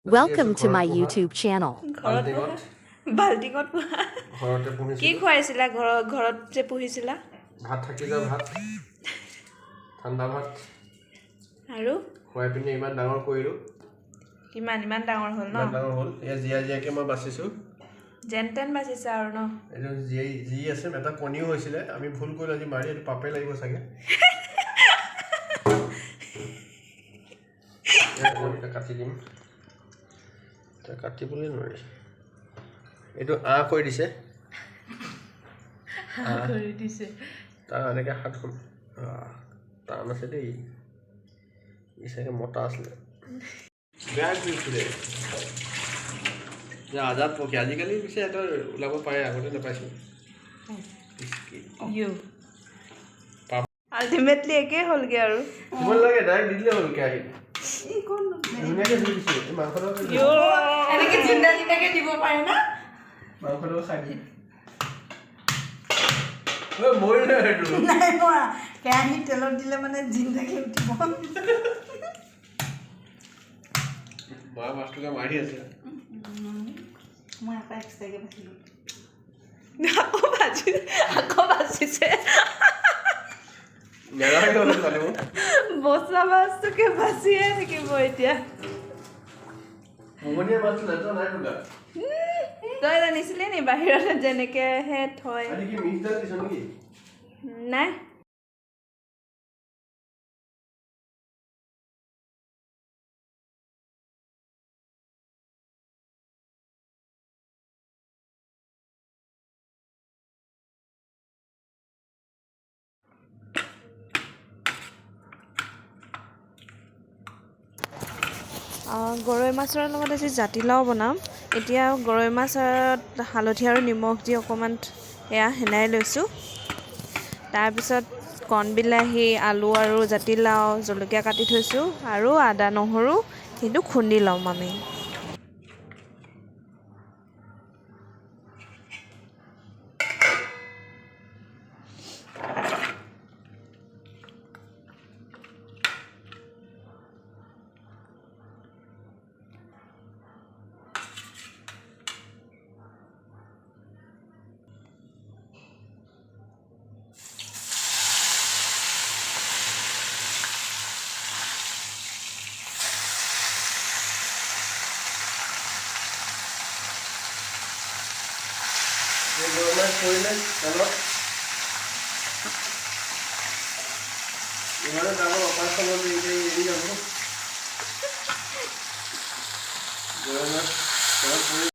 Welcome to my YouTube channel. বাল্টিঙত পোহা ঘৰতে কি পুহিছিলোঁ খুৱাইছিলা ঘৰত যে পুহিছিলা ভাত থাকি যোৱা ভাত ঠাণ্ডা ভাত আৰু খুৱাই পিনে ইমান ডাঙৰ কৰিলোঁ ইমান ডাঙৰ হ'ল ন ইমান ডাঙৰ হ'ল এয়া জীয়াকে মই বাচিছোঁ যেনতেন বাচিছা আৰু ন এইটো যি আছে এটা কণীও হৈছিলে আমি ভুল কৰিলোঁ আজি মাৰি এইটো পাপে লাগিব চাগে কণীটা কাটি দিম কাটিবলৈ নোৱাৰি এইটো কৰি দিছে তাৰ এনেকৈ হাতখন টান আছে দেই ই চাগে মতা আছিলে বেয়া ঘূৰি ফুৰে আজাদ পক্ষী আজিকালি পিছে এটা ওলাব পাৰে আগতে নাপাইছোঁ আল্টিমেটলি একেই হ'লগে আৰু কিমান লাগে ডাইৰেক্ট দি দিলে হ'ল কেৰাহীত ধুনীয়াকৈ ধুই দিছোঁ এই মাংসটো এনেকে জিন্দাকে দিব পাৰে না মাংসটো খাই দিম মৰিলে সেইটো নাই মৰা কেৰাহীত তেলত দিলে মানে জিন্দাকে উঠিব মা মাছটোকে মাৰি আছে মই আকৌ এক্সট্ৰাকে ভাজিলোঁ আকৌ বাচিছে নেৰাকে হ'লে জানো বচা মাছটোকে বাচিয়ে থাকিব এতিয়া মগনীয়া মাছটো লেতেৰা নাই তোলা তই জানিছিলি নি বাহিৰত যেনেকেহে থয় আজি কি মিক্স দাল দিছ নেকি নাই গৰৈ মাছৰ লগত আজি জাতিলাও বনাম এতিয়া গৰৈ মাছত হালধি আৰু নিমখ দি অকণমান এয়া সেনাই লৈছোঁ তাৰপিছত কণবিলাহী আলু আৰু জাতিলাও জলকীয়া কাটি থৈছোঁ আৰু আদা নহৰু কিন্তু খুন্দি ল'ম আমি গৰৈ মাছ পৰিলে তেলত ইমানে ডাঙৰ অপাৰেশ্যনত এৰি যাব গৰৈ মাছ তেলত পৰি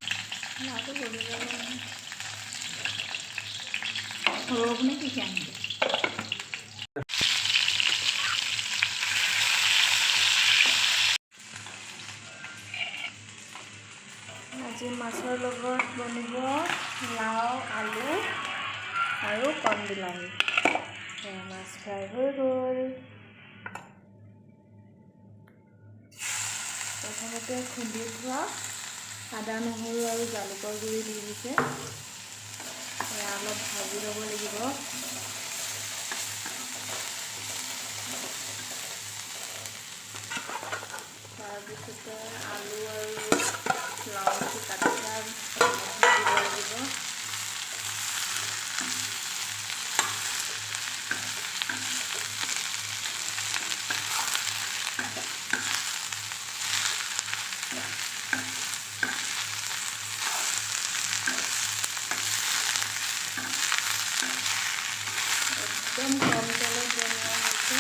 সৰুখনে কি আনিলে আজি মাছৰ লগত বনিব লাও আলু আৰু কণবিলাহী মাছ ফ্ৰাই হৈ গ'ল প্ৰথমতে খুন্দি থোৱা আদা নহৰু আৰু জালুকৰ গুড়ি দি দিছে এয়া অলপ ভাজি ল'ব লাগিব তাৰপিছতে আলু আৰু লাও কাটি দিব লাগিব একদম কম তেলত বনোৱা হৈছে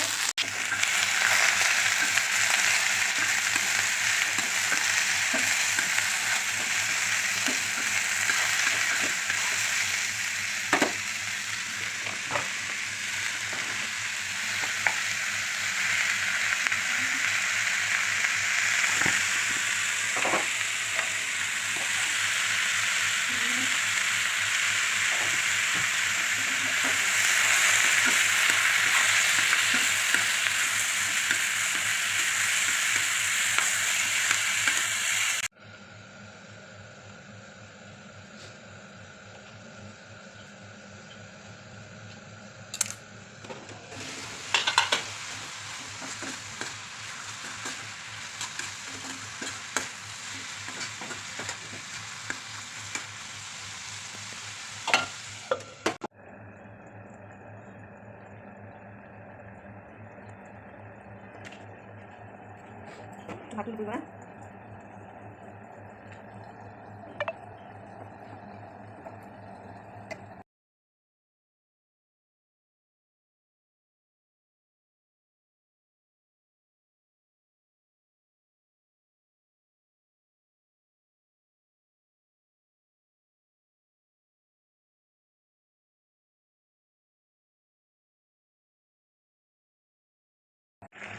ভাতটো দিব না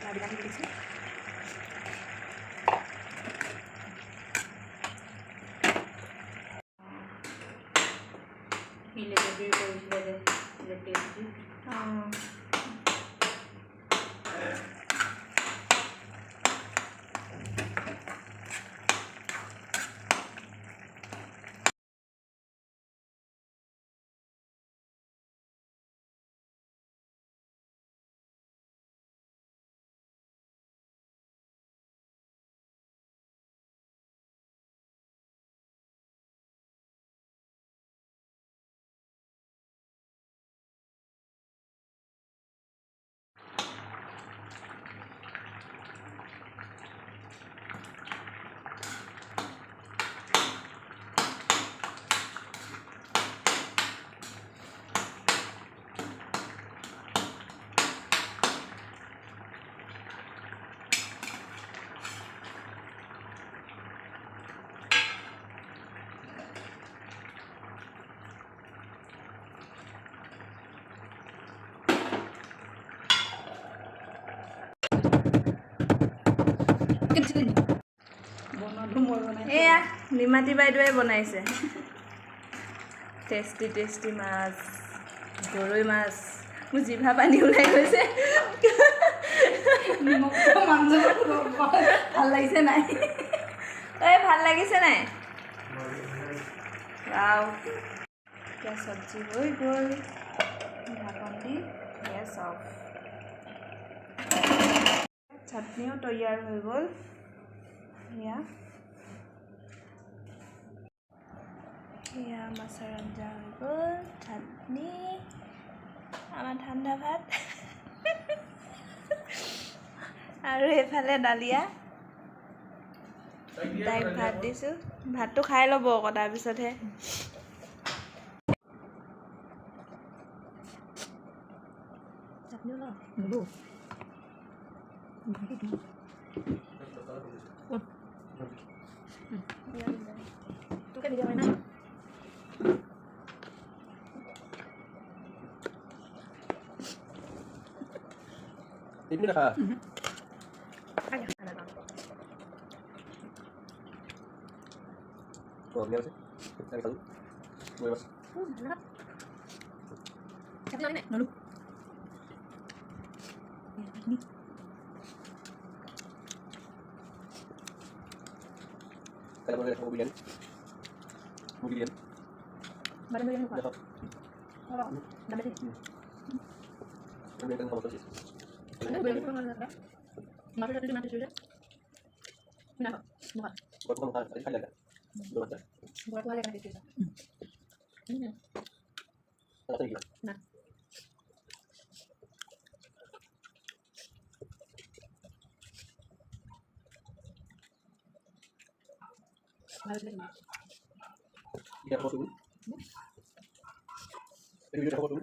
বিলাহী দিছো ইলেক্ট্ৰিক কৰিছিলে যে ইলেক্ট্ৰিক এয়া নিমাতী বাইদেৱে বনাইছে টেষ্টি টেষ্টি মাছ গৰৈ মাছ মোৰ জিভা পানী ওলাই গৈছে ভাল লাগিছে নাই এই ভাল লাগিছে নাই वाव क्या सब्जी हो गई ढक्कन दी गैस ऑफ चटनिও तैयार हो गल या माछर आंजा हो गल चटनी आमार ठंडा भात और एफाले डालिया ताइक भात दिसु भातটো খাই লব আকৌ তাৰ পিছতহে চাটনিও না নবো তোকে দিয়া হয় না ini dah oh biar sih cari tahu gue mas চাটনি নে নলু kalau boleh mobilan badan badan lupa dapat kalau dapat sih mobilan kamu terus ada boleh lupa mana ada masuk tadi nanti sudah kenapa muka buat kamu kan ada kan belum ada buat wale kan itu ini langsung gila nah harus lagi tidak mau dulu ini udah mau dulu